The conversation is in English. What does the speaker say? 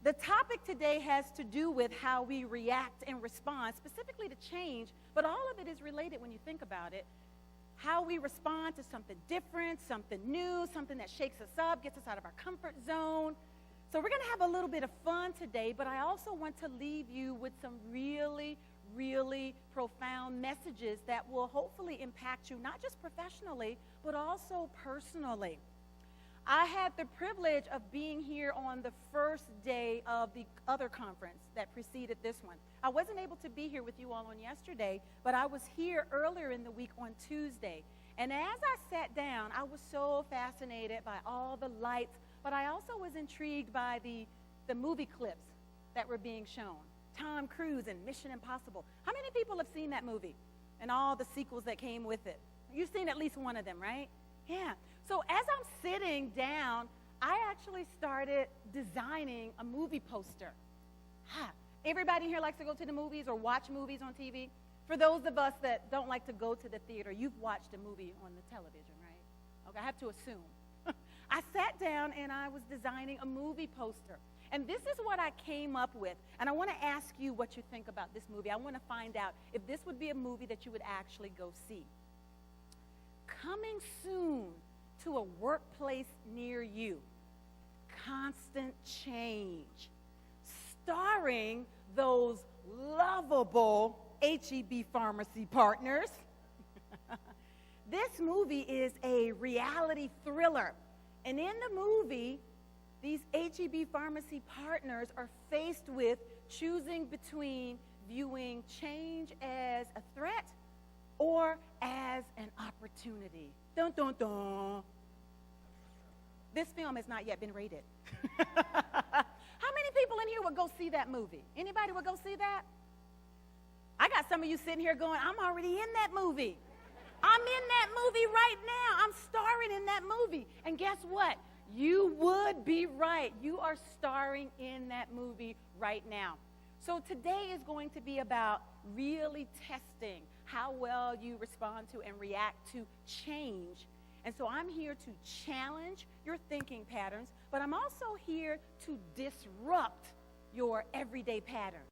The topic today has to do with how we react and respond, specifically to change, but all of it is related when you think about it. How we respond to something different, something new, something that shakes us up, gets us out of our comfort zone. So we're going to have a little bit of fun today, but I also want to leave you with some really, really profound messages that will hopefully impact you, not just professionally, but also personally. I had the privilege of being here on the first day of the other conference that preceded this one. I wasn't able to be here with you all on yesterday, but I was here earlier in the week on Tuesday. And as I sat down, I was so fascinated by all the lights, but I also was intrigued by the movie clips that were being shown. Tom Cruise and Mission Impossible. How many people have seen that movie and all the sequels that came with it? You've seen at least one of them, right? Yeah. So as I'm sitting down, I actually started designing a movie poster. Everybody here likes to go to the movies or watch movies on TV? For those of us that don't like to go to the theater, you've watched a movie on the television, right? Okay, I have to assume. I sat down and I was designing a movie poster. And this is what I came up with. And I want to ask you what you think about this movie. I want to find out if this would be a movie that you would actually go see. Coming soon to a workplace near you. Constant change. Starring those lovable H-E-B pharmacy partners. This movie is a reality thriller. And in the movie, these H-E-B pharmacy partners are faced with choosing between viewing change as a threat or as an opportunity. Dun, dun, dun. This film has not yet been rated. How many people in here would go see that movie? Anybody would go see that? I got some of you sitting here going, I'm already in that movie. I'm in that movie right now. I'm starring in that movie. And guess what? You would be right. You are starring in that movie right now. So today is going to be about really testing how well you respond to and react to change. And so I'm here to challenge your thinking patterns, but I'm also here to disrupt your everyday patterns.